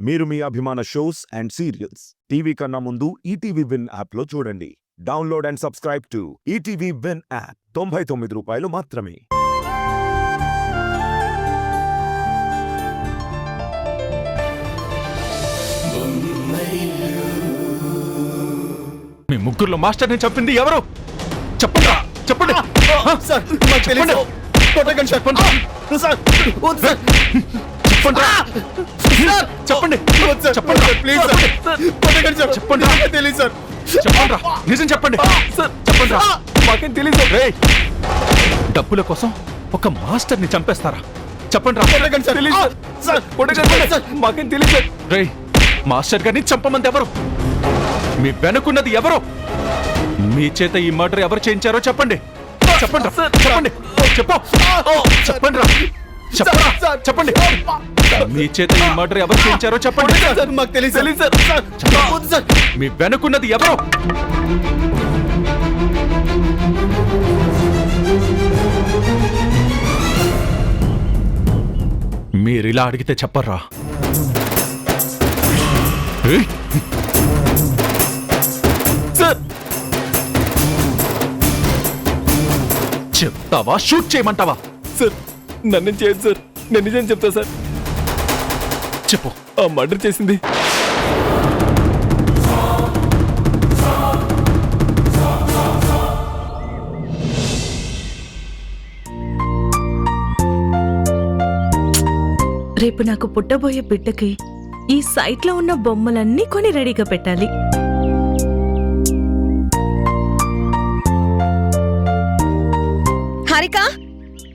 మీరు మీ అభిమాన shows and serials TV కన్నా ముందు ఈటీవీ విన్ యాప్లో చూడండి. Download and subscribe to ETV win app. 99 రూపాయలు మాత్రమే. మీ ముగ్గురులో మాస్టర్ని చంపింది ఎవరు? చెప్పండి చెప్పండి సార్, మాకు తెలీదు. కొట్టకండి సార్. సార్, వద్దు సార్. చెప్పండి వద్దు సార్. చెప్పండి ప్లీజ్ సార్. కొట్టకండి సార్. చెప్పండి. నాకే తెలీదు సార్. చెప్పండి నిజం చెప్పండి సార్, చెప్పండి మాకేం తెలీదు సార్. డబ్బుల కోసం ఒక మాస్టర్ని చంపేస్తారా? చెప్పండి కొట్టకండి సార్. తెలీదు సార్. సార్, కొట్టకండి సార్. మాకేం తెలీదు సార్. రే, మాస్టర్ గారిని చంపమంది ఎవరు? మీ వెనుకున్నది ఎవరు? మీ చేత ఈ మర్డర్ ఎవరు చేయించారో చెప్పండి. చెప్పండి చెప్పండి చెప్పు చెప్పండి చెప్పరా చెప్పండి. మీ చేత ఈ మర్డర్ ఎవరు చేయించారో చెప్పండి. సార్, మాకు తెలీదు సార్. సార్, వద్దు సార్. మీ వెనుకున్నది ఎవరు? మీరిలా అడిగితే చెప్పర్రా? సార్, చెప్తావా షూట్ చేయమంటావా? సార్, నన్ను చేయదు సార్. నేను నిజం చెప్తా సార్. చెప్పు. ఆ మర్డర్ చేసింది రేపు నాకు పుట్టబోయే బిడ్డకి ఈ సైట్లో ఉన్న బొమ్మలన్నీ కొని రెడీగా పెట్టాలి. హారిక,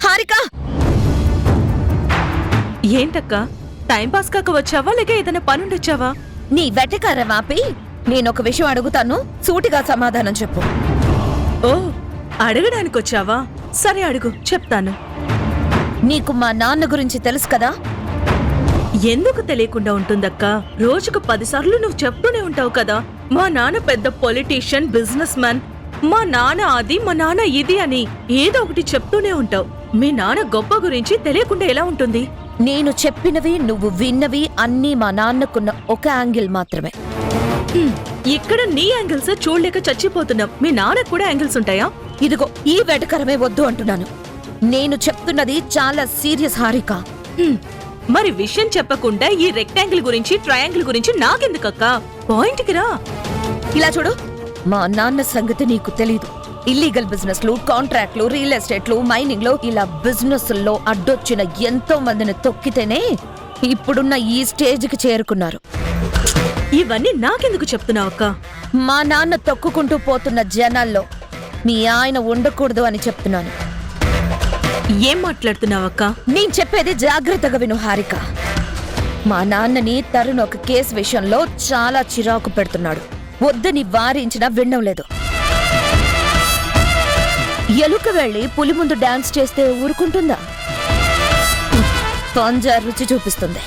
హారిక, ఏంటక్క, టైంపాస్ కాక వచ్చావా లేక ఏదైనా పనుండొచ్చావా? నీ వెటకారం ఆపి నేనొక విషయం అడుగుతాను, సూటిగా సమాధానం చెప్పు. ఓ, అడగడానికొచ్చావా? సరే అడుగు, చెప్తాను. నీకు మా నాన్న గురించి తెలుసు కదా? ఎందుకు తెలియకుండా ఉంటుందక్క? రోజుకు 10 సార్లు నువ్వు చెప్తూనే ఉంటావు కదా, మా నాన్న పెద్ద పొలిటీషియన్, బిజినెస్ మ్యాన్, మా నాన్న అది, మా నాన్న ఇది అని ఏదో ఒకటి చెప్తూనే ఉంటావు. మీ నాన్న గొప్ప గురించి తెలియకుండా ఎలా ఉంటుంది? నేను చెప్పినవి నువ్వు విన్నవి అన్నీ మా నాన్నకున్న ఒక యాంగిల్ మాత్రమే. ఇక్కడ నీ యాంగిల్స్ చూడలేక చచ్చిపోతున్నాం. మీ నాన్నకు కూడా యాంగిల్స్ ఉంటాయా? ఇదిగో ఈ వెటకరమే వద్దు అంటున్నాను. నేను చెప్తున్నది చాలా సీరియస్ హారిక. మరి విషయం చెప్పకుండా ఈ రెక్టాంగిల్ గురించి, ట్రయాంగిల్ గురించి నాకెందుకక్క? పాయింట్కి రా. ఇలా చూడు, మా నాన్న సంగతి నీకు తెలీదు. ఇల్లీగల్ బిజినెస్లు, కాంట్రాక్ట్లు, రియల్ ఎస్టేట్లు, మైనింగ్ లో ఇలా బిజినెస్ లో అడ్డొచ్చిన ఎంతో మందిని తొక్కితేనే ఇప్పుడున్న ఈ స్టేజ్ కి చేరుకున్నారు. ఇవన్నీ నాకెందుకు చెప్తున్నావక్క? మా నాన్న తొక్కుకుంటూ పోతున్న జనాల్లో మీ ఆయన ఉండకూడదు అని చెప్తున్నాను. ఏం మాట్లాడుతున్నావక్క? నేను చెప్పేది జాగ్రత్తగా విను హారిక. మా నాన్నని తరుణ్ ఒక కేసు విషయంలో చాలా చిరాకు పెడుతున్నాడు. వద్దని వారించినా వినడం లేదు. ఎలుక వెళ్లి పులి ముందు డాన్స్ చేస్తే ఊరుకుంటుందా? పంజా రుచి చూపిస్తుంది.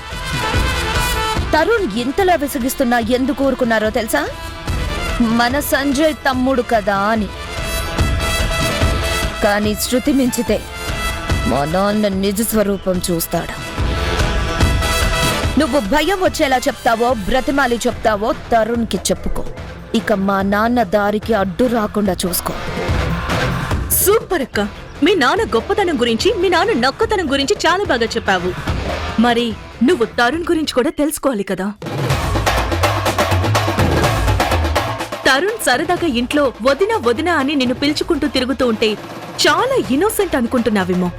తరుణ్ ఇంతలా విసిగిస్తున్నా ఎందుకు ఊరుకున్నారో తెలుసా? మన సంజయ్ తమ్ముడు కదా అని. కానీ శృతి మించితే మా నాన్న నిజ స్వరూపం చూస్తాడు. నువ్వు భయం వచ్చేలా చెప్తావో, బ్రతిమాలి చెప్తావో తరుణ్కి చెప్పుకో. ఇక మా నాన్న దారికి అడ్డు రాకుండా చూసుకో. సూపర్ అక్క. మీ నాన్న గొప్పతనం గురించి, మీ నాన్న నక్కతనం గురించి చాలా బాగా చెప్పావు. మరి నువ్వు తరుణ్ గురించి కూడా తెలుసుకోవాలి కదా. తరుణ్ సరదాగా ఇంట్లో వదినా వదినా అని నిన్ను పిలుచుకుంటూ తిరుగుతూ ఉంటే చాలా ఇన్నోసెంట్ అనుకుంటున్నావేమో.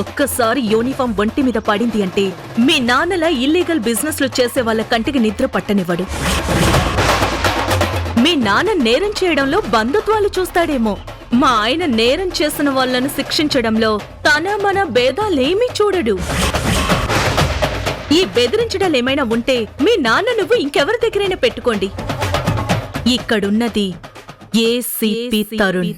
ఒక్కసారి యూనిఫామ్ ఒంటి మీద పడింది అంటే మీ నాన్నలా ఇల్లీగల్ బిజినెస్లు చేసే వాళ్ళ కంటికి నిద్ర పట్టనివ్వడు. మీ నాన్న నేరం చేయడంలో బంధుత్వాలు చూస్తాడేమో. మా ఆయన నేరం చేసిన వాళ్ళను శిక్షించడంలో తన మన భేదాలేమీ చూడడు. ఈ బెదిరించడాలేమైనా ఉంటే మీ నాన్న నువ్వు ఇంకెవరి దగ్గరైనా పెట్టుకోండి. ఇక్కడున్నది ఏసీపీ తరుణ్.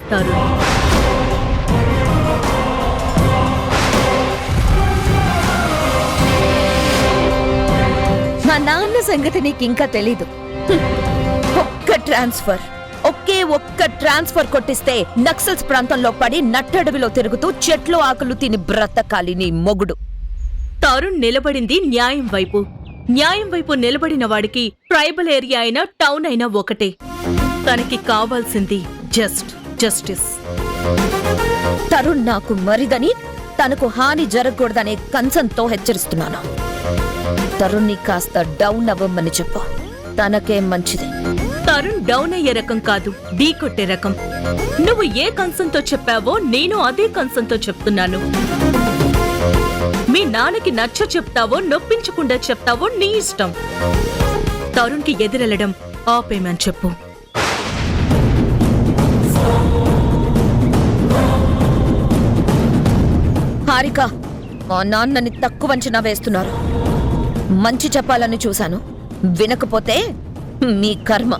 మా నాన్న సంగతి నీకింకా తెలీదు. ఒక్క ట్రాన్స్ఫర్ కొట్టిస్తే నక్సల్స్ ప్రాంతంలో పడి నట్టడవిలో తిరుగుతూ చెట్లు ఆకులు తిని బ్రతకాలి నీ మొగుడు. తరుణ్ నిలబడింది న్యాయం వైపు. న్యాయం వైపు నిలబడిన వాడికి ట్రైబల్ ఏరియా అయినా టౌన్ అయినా ఒకటే. తనకి కావాల్సింది జస్టిస్. తరుణ్ నాకు మరిదని, తనకు హాని జరగకూడదనే కన్సర్న్తో హెచ్చరిస్తున్నాను. తరుణ్ని కాస్త డౌన్ అవ్వమని చెప్పు, తనకే మంచిది. తరుణ్ డౌన్ అయ్యే రకం కాదు, ఢీ కొట్టే రకం. నువ్వు ఏ కన్సర్న్తో చెప్పావో నేను అదే కన్సర్న్తో చెప్తున్నాను. మీ నాన్నకి నచ్చ చెప్తావో నొప్పించకుండా చెప్తావో నీ ఇష్టం. తరుణ్కి ఎదురెళ్లడం ఆపేమని చెప్పు. హారిక, మా నాన్నని తక్కువ అంచనా వేస్తున్నారు. మంచి చెప్పాలని చూశాను, వినకపోతే మీ కర్మ.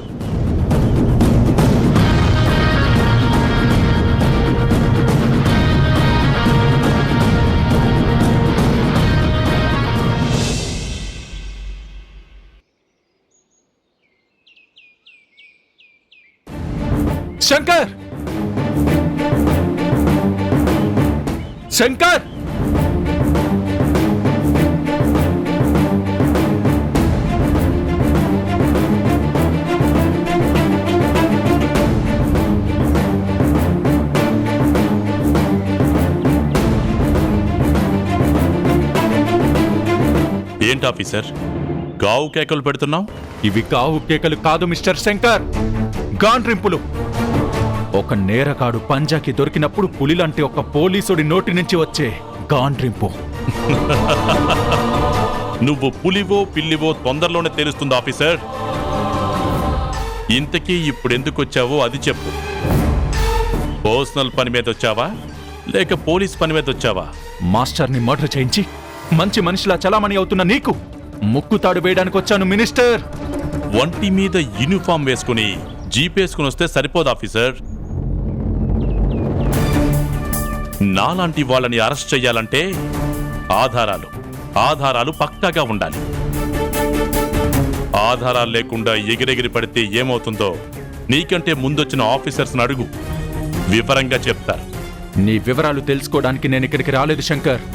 శంకర్! శంకర్! ఏంటి ఆఫీసర్, గావు కేకలు పెడుతున్నావు? ఇవి కావు కేకలు కాదు మిస్టర్ శంకర్, గాండ్రింపులు. ఒక నేరగాడు పంజాకి దొరికినప్పుడు పులిలాంటి ఒక పోలీసుడి నోటి నుంచి వచ్చే గాండ్రింపు. నువ్వు పులివో పిల్లివో తొందరలోనే తెలుస్తుంది ఆఫీసర్. ఇంతకీ ఇప్పుడెందుకు వచ్చావో అది చెప్పు. పర్సనల్ పని మీద వచ్చావా లేక పోలీస్ పని మీద వచ్చావా? మాస్టర్ని మర్డర్ చేయించి మంచి మనిషిలా చలామణి అవుతున్న నీకు ముక్కుతాడు వేయడానికి వచ్చాను మినిస్టర్. ఒంటి మీద యూనిఫామ్ వేసుకుని జీప్ వేసుకుని వస్తే సరిపోదు ఆఫీసర్. నాలాంటి వాళ్ళని అరెస్ట్ చెయ్యాలంటే ఆధారాలు పక్కాగా ఉండాలి. ఆధారాలు లేకుండా ఎగిరెగిరి పడితే ఏమవుతుందో నీకంటే ముందొచ్చిన ఆఫీసర్స్ని అడుగు, వివరంగా చెప్తారు. నీ వివరాలు తెలుసుకోవడానికి నేను ఇక్కడికి రాలేదు శంకర్.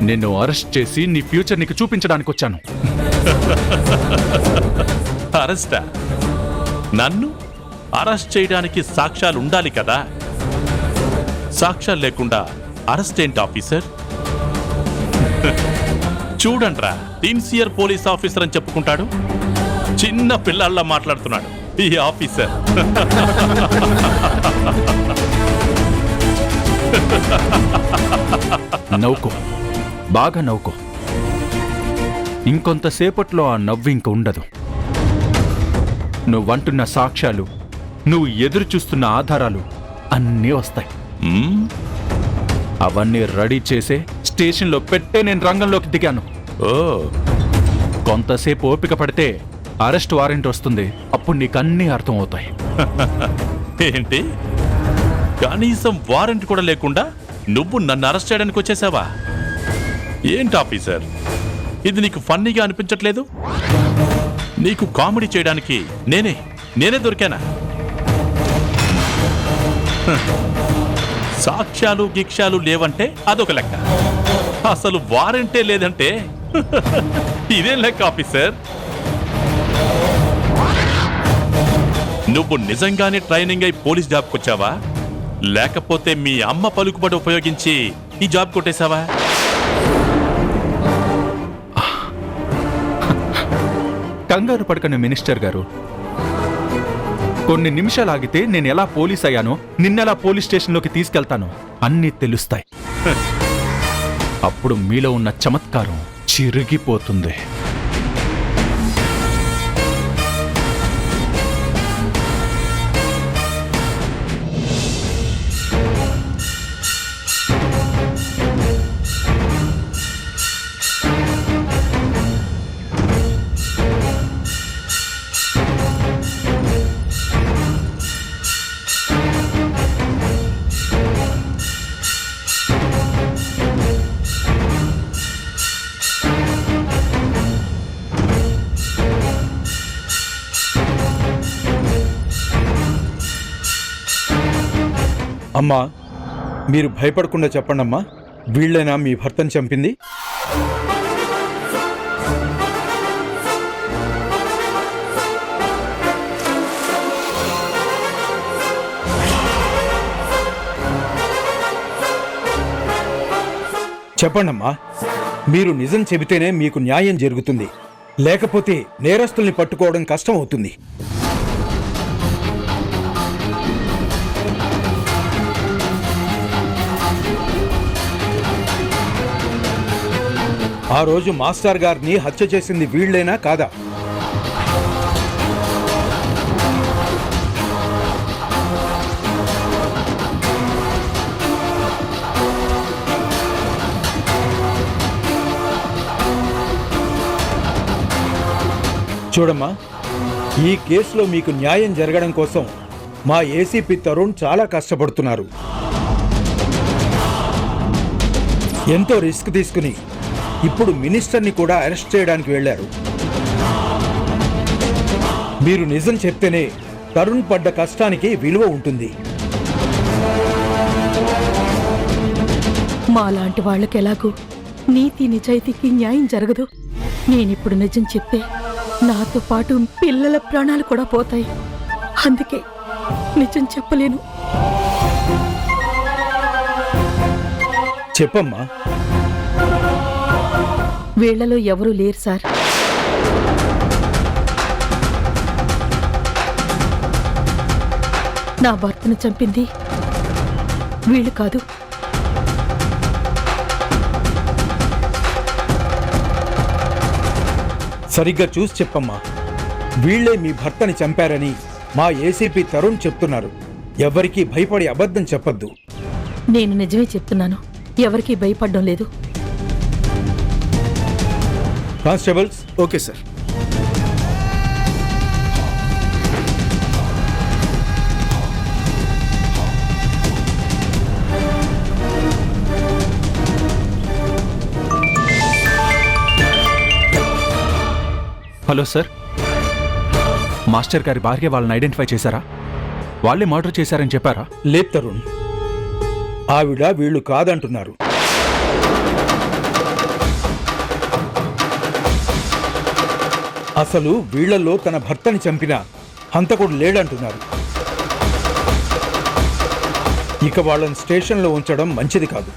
నిన్ను అరెస్ట్ చేసి నీ ఫ్యూచర్ నీకు చూపించడానికి వచ్చాను. అరెస్టా? నన్ను అరెస్ట్ చేయడానికి సాక్ష్యాలు ఉండాలి కదా. సాక్ష్యాలు లేకుండా అరెస్ట్ ఏంటి ఆఫీసర్? చూడండ్రా, సిన్సియర్ పోలీస్ ఆఫీసర్ అని చెప్పుకుంటాడు, చిన్న పిల్లల్లా మాట్లాడుతున్నాడు ఈ ఆఫీసర్. నవ్వుకో, బాగా నవ్వుకో. ఇంకొంతసేపట్లో ఆ నవ్వు ఇంక ఉండదు. నువ్వంటున్న సాక్ష్యాలు, నువ్వు ఎదురు చూస్తున్న ఆధారాలు అన్నీ వస్తాయి. అవన్నీ రెడీ చేసే స్టేషన్లో పెట్టే నేను రంగంలోకి దిగాను. ఓ, కొంతసేపు ఓపిక పడితే అరెస్ట్ వారెంట్ వస్తుంది. అప్పుడు నీకు అన్నీ అర్థం అవుతాయి. ఏంటి, కనీసం వారెంట్ కూడా లేకుండా నువ్వు నన్ను అరెస్ట్ చేయడానికి వచ్చేసావా? ఏంటి ఆఫీసర్, ఇది నీకు ఫన్నీగా అనిపించట్లేదు? నీకు కామెడీ చేయడానికి నేనే దొరికానా? సాక్ష్యాలు గిక్ష్యాలు లేవంటే అదొక లెక్క, అసలు వారెంటే లేదంటే ఇదేం లెక్క ఆఫీసర్? నువ్వు నిజంగానే ట్రైనింగ్ అయి పోలీస్ జాబ్కి వచ్చావా లేకపోతే మీ అమ్మ పలుకుబడి ఉపయోగించి ఈ జాబ్ కొట్టేశావా? కంగారు పడకండి మినిస్టర్ గారు. కొన్ని నిమిషాలు ఆగితే నేను ఎలా పోలీస్ అయ్యానో, నిన్నెలా పోలీస్ స్టేషన్లోకి తీసుకెళ్తానో అన్నీ తెలుస్తాయి. అప్పుడు మీలో ఉన్న చమత్కారం చిరిగిపోతుంది. అమ్మా, మీరు భయపడకుండా చెప్పండమ్మా, వీళ్ళైనా మీ భర్తను చంపింది? చెప్పండమ్మా, మీరు నిజం చెబితేనే మీకు న్యాయం జరుగుతుంది, లేకపోతే నేరస్తుల్ని పట్టుకోవడం కష్టం అవుతుంది. ఆ రోజు మాస్టర్ గారిని హత్య చేసింది వీళ్ళేనా కాదా? చూడమ్మా, ఈ కేసులో మీకు న్యాయం జరగడం కోసం మా ఏసీపీ తరుణ్ చాలా కష్టపడుతున్నారు. ఎంతో రిస్క్ తీసుకుని ఇప్పుడు మినిస్టర్ని కూడా అరెస్ట్ చేయడానికి వెళ్ళారు. మీరు నిజం చెప్తేనే తరుణ్ పడ్డ కష్టానికి విలువ ఉంటుంది. మాలాంటి వాళ్ళకి ఎలాగూ నీతి నిజాయితీకి న్యాయం జరగదు. నేనిప్పుడు నిజం చెప్తే నాతో పాటు పిల్లల ప్రాణాలు కూడా పోతాయి. అందుకే నిజం చెప్పలేను. చెప్పమ్మా. వీళ్లలో ఎవరూ లేరు సార్. నా భర్తను చంపింది వీళ్ళు కాదు. సరిగ్గా చూసి చెప్పమ్మా. వీళ్లే మీ భర్తని చంపారని మా ఏసీపీ తరుణ్ చెప్తున్నారు. ఎవరికీ భయపడి అబద్ధం చెప్పొద్దు. నేను నిజమే చెప్తున్నాను. ఎవరికీ భయపడడం లేదు. Constables. Okay sir. Hello sir, master గారి భార్య వాళ్ళని ఐడెంటిఫై చేశారా? వాళ్ళే మర్డర్ చేశారని చెప్పారా? లేదు తరుణ్, ఆవిడ వీళ్ళు కాదంటున్నారు. అసలు వీళ్లలో తన భర్తని చంపిన హంతకుడు లేడంటున్నారు. ఇక వాళ్ళని స్టేషన్లో ఉంచడం మంచిది కాదు.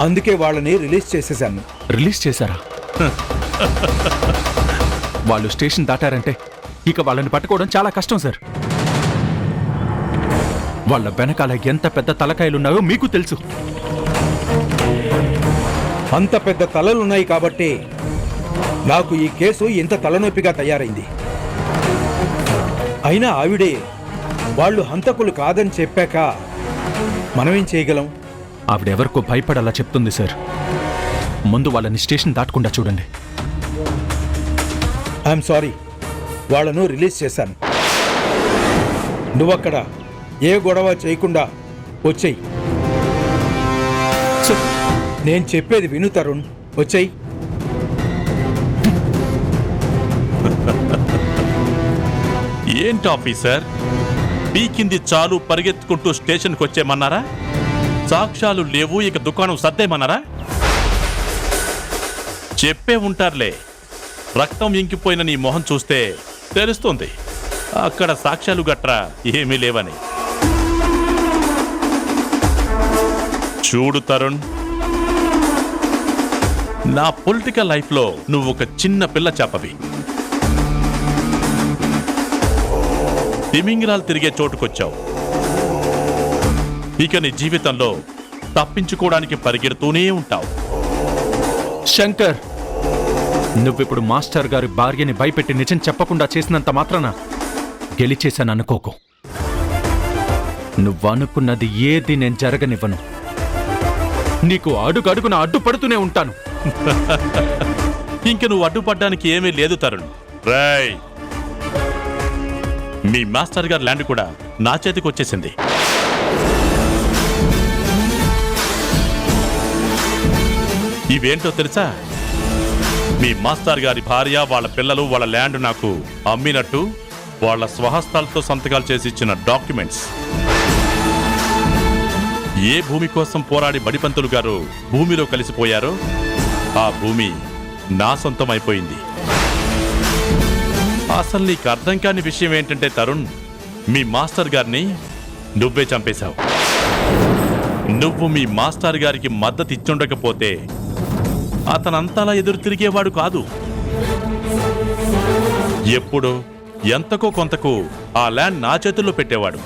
అందుకే వాళ్ళని రిలీజ్ చేసేశాను. రిలీజ్ చేశారా? వాళ్ళు స్టేషన్ దాటారంటే ఇక వాళ్ళని పట్టుకోవడం చాలా కష్టం సార్. వాళ్ళ వెనకాల ఎంత పెద్ద తలకాయలున్నాయో మీకు తెలుసు. అంత పెద్ద తలలున్నాయి కాబట్టే నాకు ఈ కేసు ఇంత తలనొప్పిగా తయారైంది. అయినా ఆవిడే వాళ్ళు హంతకులు కాదని చెప్పాక మనమేం చేయగలం? ఆవిడెవరికో భయపడేలా చెప్తుంది సార్. ముందు వాళ్ళని స్టేషన్ దాటకుండా చూడండి. ఐఎమ్ సారీ, వాళ్ళను రిలీజ్ చేశాను. నువ్వక్కడ ఏ గొడవ చేయకుండా వచ్చేయి. నేను చెప్పేది విను తరుణ్, వచ్చేయి. ఏంటి ఆఫీసర్, పీకింది చాలు పరిగెత్తుకుంటూ స్టేషన్కి వచ్చేయమన్నారా? సాక్ష్యాలు లేవు, ఇక దుకాణం సర్దేమన్నారా? చెప్పే ఉంటారులే. రక్తం ఇంకిపోయిన నీ మొహం చూస్తే తెలుస్తుంది అక్కడ సాక్ష్యాలు గట్రా ఏమీ లేవని. చూడు తరుణ్, నా పొలిటికల్ లైఫ్లో నువ్వు ఒక చిన్న పిల్ల చేపవి. తిమింగిలాలు తిరిగే చోటుకొచ్చావు. ఇక నీ జీవితంలో తప్పించుకోవడానికి పరిగెడుతూనే ఉంటావు. శంకర్, నువ్విప్పుడు మాస్టర్ గారి భార్యని భయపెట్టి నిజం చెప్పకుండా చేసినంత మాత్రాన గెలిచేశాననుకోకు. నువ్వనుకున్నది ఏది నేను జరగనివ్వను. నీకు అడుగడుగున అడ్డుపడుతూనే ఉంటాను. ఇంక నువ్వు అడ్డుపడ్డానికి ఏమీ లేదు తరుణ్. రేయ్, మీ మాస్టర్ గారి ల్యాండ్ కూడా నా చేతికి వచ్చేసింది. ఇవేంటో తెలుసా? మీ మాస్టర్ గారి భార్య, వాళ్ళ పిల్లలు, వాళ్ళ ల్యాండ్ నాకు అమ్మినట్టు వాళ్ళ స్వహస్తాలతో సంతకాలు చేసి ఇచ్చిన డాక్యుమెంట్స్. ఏ భూమి కోసం పోరాడి బడిపంతులు గారు భూమిలో కలిసిపోయారో ఆ భూమి నా సొంతం అయిపోయింది. అసలు నీకు అర్థం కాని విషయం ఏంటంటే తరుణ్, మీ మాస్టర్ గారిని నువ్వే చంపేశావు. నువ్వు మీ మాస్టర్ గారికి మద్దతు ఇచ్చుండకపోతే అతనంతలా ఎదురు తిరిగేవాడు కాదు. ఎప్పుడో ఎంతకో కొంతకు ఆ ల్యాండ్ నా చేతుల్లో పెట్టేవాడు.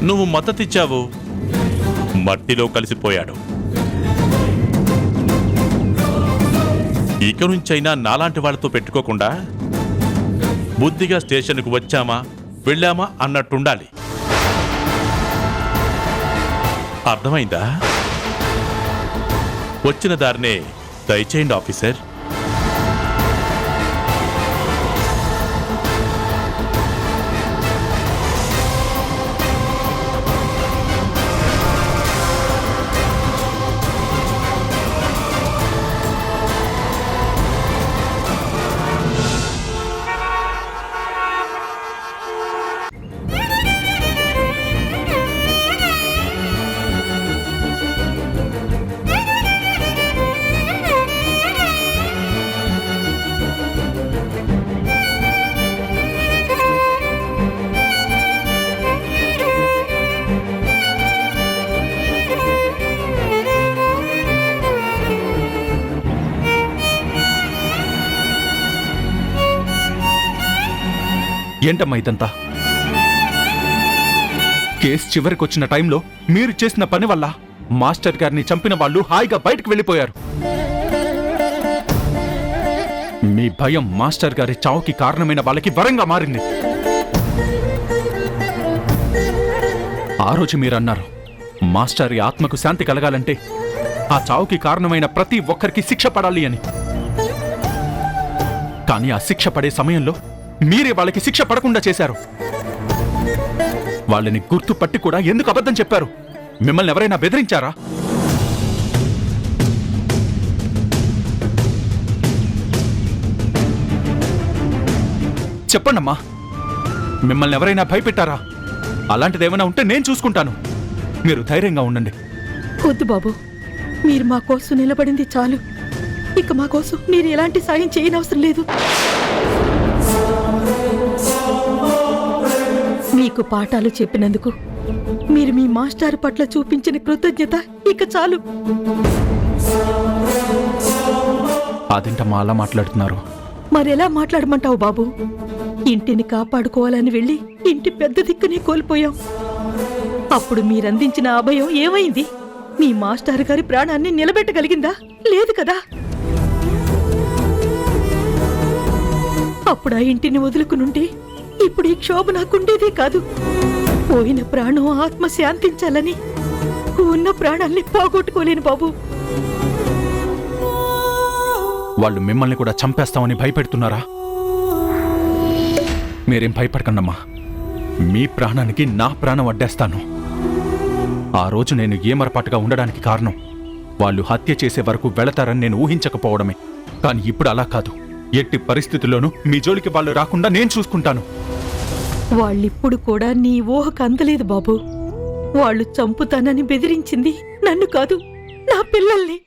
నువ్వు మద్దతిచ్చావు, మట్టిలో కలిసిపోయాడు. ఇక నుంచైనా నాలాంటి వాళ్ళతో పెట్టుకోకుండా బుద్ధిగా స్టేషన్కు వచ్చామా వెళ్ళామా అన్నట్టుండాలి. అర్థమైందా? వచ్చిన దారినే దయచేయండి ఆఫీసర్. ఏంటమ్మా ఇదంతా? కేసు చివరికొచ్చిన టైంలో మీరు చేసిన పని వల్ల మాస్టర్ గారిని చంపిన వాళ్ళు హాయిగా బయటకు వెళ్ళిపోయారు. మీ భయం మాస్టర్ గారి చావుకి కారణమైన వాళ్ళకి వరంగా మారింది. ఆ రోజు మీరన్నారు మాస్టర్ ఆత్మకు శాంతి కలగాలంటే ఆ చావుకి కారణమైన ప్రతి ఒక్కరికి శిక్ష పడాలి అని. కానీ ఆ శిక్ష పడే సమయంలో మీరే వాళ్ళకి శిక్ష పడకుండా చేశారు. వాళ్ళని గుర్తుపట్టి కూడా ఎందుకు అబద్ధం చెప్పారు? మిమ్మల్ని ఎవరైనా బెదిరించారా? చెప్పండమ్మా, మిమ్మల్ని ఎవరైనా భయపెట్టారా? అలాంటిదేమైనా ఉంటే నేను చూసుకుంటాను. మీరు ధైర్యంగా ఉండండి. వద్దు బాబు, మీరు మా కోసం నిలబడింది చాలు. ఇక మా కోసం మీరు ఎలాంటి సాయం చేయనవసరం లేదు. మీకు పాఠాలు చెప్పినందుకు మీరు మీ మాస్టర్ పట్ల చూపించిన కృతజ్ఞత ఇక చాలు. అదేంటమ్మా అలా మాట్లాడుతున్నారు? మరెలా మాట్లాడమంటావు బాబు? ఇంటిని కాపాడుకోవాలని వెళ్ళి ఇంటి పెద్ద దిక్కునే కోల్పోయాం. అప్పుడు మీరందించిన అభయం ఏమైంది? మీ మాస్టర్ గారి ప్రాణాన్ని నిలబెట్టగలిగిందా? లేదు కదా. అప్పుడు ఆ ఇంటిని వదులుకునుంటే ఇప్పుడు ఈ క్షోభ నాకుండేదే కాదు. పోయిన ప్రాణం ఆత్మ శాంతించాలని ఉన్న ప్రాణాల్ని పోగొట్టుకోలేను బాబు. వాళ్ళు మిమ్మల్ని కూడా చంపేస్తామని భయపెడుతున్నారా? మీరేం భయపడకండమ్మా. మీ ప్రాణానికి నా ప్రాణం అడ్డేస్తాను. ఆ రోజు నేను ఏమరపాటుగా ఉండడానికి కారణం వాళ్ళు హత్య చేసే వరకు వెళతారని నేను ఊహించకపోవడమే. కానీ ఇప్పుడు అలా కాదు. ఎట్టి పరిస్థితుల్లోనూ మీ జోలికి వాళ్ళు రాకుండా నేను చూసుకుంటాను. వాళ్ళిప్పుడు కూడా నీ ఊహకు అందలేదు బాబు. వాళ్ళు చంపుతానని బెదిరించింది నన్ను కాదు, నా పిల్లల్ని.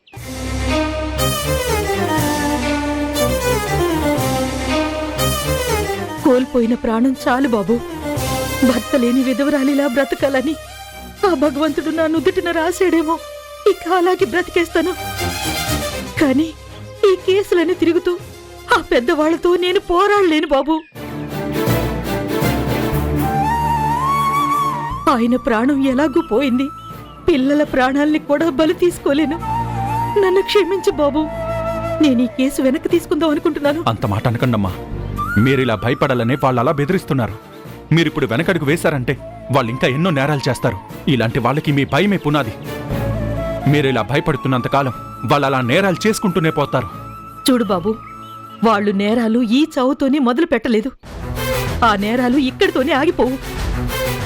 కోల్పోయిన ప్రాణం చాలు బాబు. భర్త లేని విధవరాలిలా బ్రతకాలని ఆ భగవంతుడు నా నుదుటిన రాశాడేమో. ఇక అలాగే బ్రతికేస్తాను. కానీ ఈ కేసులని తిరుగుతూ ఆ పెద్దవాళ్లతో నేను పోరాడలేను బాబు. ఆయన ప్రాణం ఎలాగూ పోయింది. పిల్లల ప్రాణాల్ని కూడా బలి తీసుకోలేను. నన్ను క్షమించు బాబు. నేను ఈ కేసు వెనక్కి తీసుకుందాం అనుకుంటున్నాను. అంత మాట అనకండమ్మా. మీరిలా భయపడాలనే వాళ్ళు అలా బెదిరిస్తున్నారు. మీరిప్పుడు వెనకడుగు వేశారంటే వాళ్ళు ఇంకా ఎన్నో నేరాలు చేస్తారు. ఇలాంటి వాళ్ళకి మీ భయమే పునాది. మీరిలా భయపడుతున్నంతకాలం వాళ్ళు అలా నేరాలు చేసుకుంటూనే పోతారు. చూడు బాబు, వాళ్ళు నేరాలు ఈ చావుతోనే మొదలు పెట్టలేదు. ఆ నేరాలు ఇక్కడితోనే ఆగిపోవు.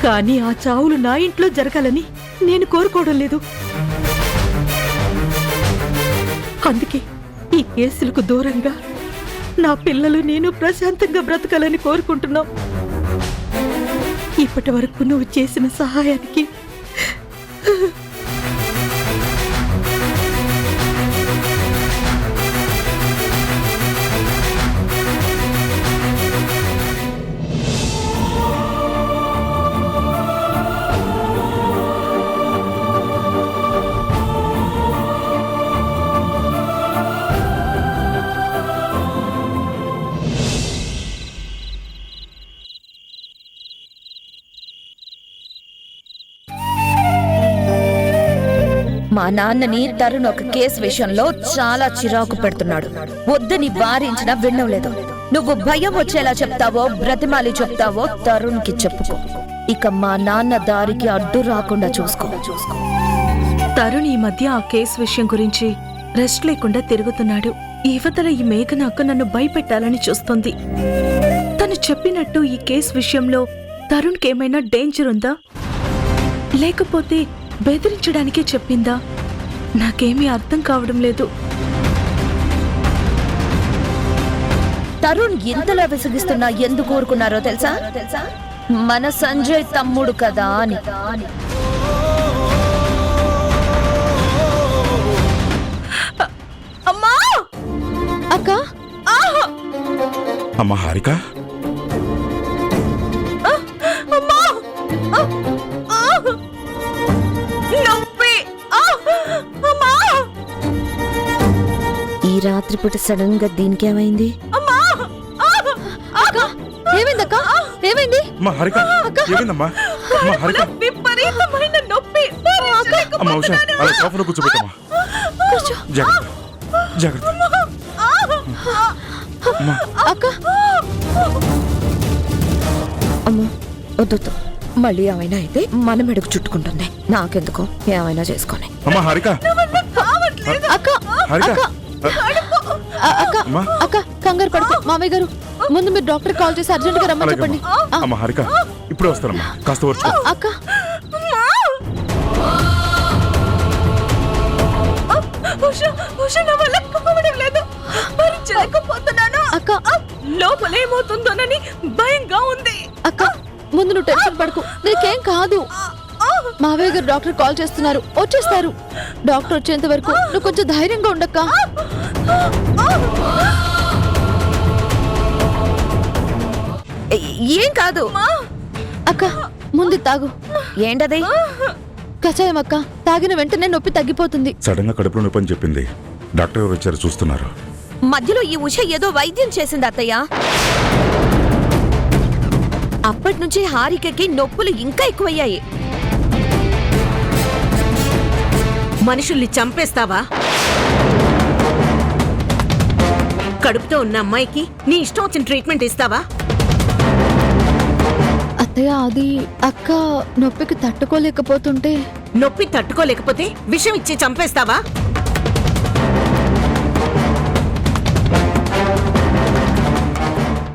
కానీ ఆ చావులు నా ఇంట్లో జరగాలని నేను కోరుకోవడం లేదు. అందుకే ఈ కేసులకు దూరంగా నా పిల్లలు నేను ప్రశాంతంగా బ్రతకాలని కోరుకుంటున్నాం. ఇప్పటి వరకు నువ్వు చేసిన సహాయానికి నాన్నని తరుణ్ ఒక కేసు విషయంలో చాలా చిరాకు పెడుతున్నాడు. వద్దని వారించినా వినడం లేదు. నువ్వు భయం వచ్చేలా చెప్తావో బ్రతిమాలి చెప్తావో తరుణ్కి చెప్పుకో. ఇక మా నాన్న దారికి అడ్డు రాకుండా చూసుకో. తరుణ్ ఈ మధ్య ఆ కేసు విషయం గురించి రెస్ట్ లేకుండా తిరుగుతున్నాడు. యువతల ఈ మేఘన అక్క నన్ను భయపెట్టాలని చూస్తుంది. తను చెప్పినట్టు ఈ కేసు విషయంలో తరుణ్కేమైనా డేంజర్ ఉందా, లేకపోతే బెదిరించడానికే చెప్పిందా? నాకేమీ అర్థం కావడం లేదు. తరుణ్ ఎంతలా విసిగిస్తున్నా ఎందుకు ఊరుకున్నారో తెలుసా? మన సంజయ్ తమ్ముడు కదా అని. అమ్మా అక్క అమ్మ హారిక, అమ్మా నొప్పి అమ్మా. ఈ రాత్రిపూట సడన్ గా దీనికేమైంది? ఏమైందక్క? ఏమైంది? అమ్మ హారిక, ఏమైందమ్మా? అమ్మ హారిక, విపరీతమైన నొప్పి. అమ్మ ఉషా, అలా సోఫాలో కూర్చోబెట్టమ్మా. జాగ్రత్త, జాగ్రత్త. అక్క అమ్మ వద్దు, మళ్ళీ ఏమైనా అయితే మన మెడకు చుట్టుకుంటుంది. నాకెందుకు, ఏమైనా చేసుకొని. అమ్మ హారిక, అక్క హారిక, అక్క అమ్మా. అక్క కంగారు పడుకో. మామయ్య గారు ముందు మీరు డాక్టర్ కాల్ చేసి అర్జెంట్ గా రమ్మని చెప్పండి. అమ్మ హారిక, ఇప్పుడే వస్తానమ్మా, కాస్త వర్చుకో. అక్క అక్క లోపలేమవుతుందోనని భయంగా ఉంది. అక్క ముందు నువ్వు టెన్షన్ పడుకో, నీకేం కాదు. మావయ్య గారు డాక్టర్ కాల్ చేస్తున్నారు, వచ్చేస్తారు. డాక్టర్ వచ్చేంత వరకు నువ్వు కొంచెం ధైర్యంగా ఉండక్క. ఏం కాదు అక్క, ముందు తాగు. ఏంటది? కషాయం అక్క, తాగిన వెంటనే నొప్పి తగ్గిపోతుంది. సడన్ గా కడుపులో నొప్పి అని చెప్పింది. డాక్టర్ గారు వచ్చారు, చూస్తున్నారు. మధ్యలో ఈ ఉష ఏదో వైద్యం చేసింది అత్తయ్య. అప్పటి నుంచి హారికకి నొప్పులు ఇంకా ఎక్కువయ్యాయి. మనుషుల్ని చంపేస్తావా? కడుపుతో ఉన్న అమ్మాయికి నీ ఇష్టం వచ్చిన ట్రీట్మెంట్ ఇస్తావా? అత్తయ్య అది అక్క నొప్పికి తట్టుకోలేకపోతుంటే. నొప్పి తట్టుకోలేకపోతే విషం ఇచ్చి చంపేస్తావా?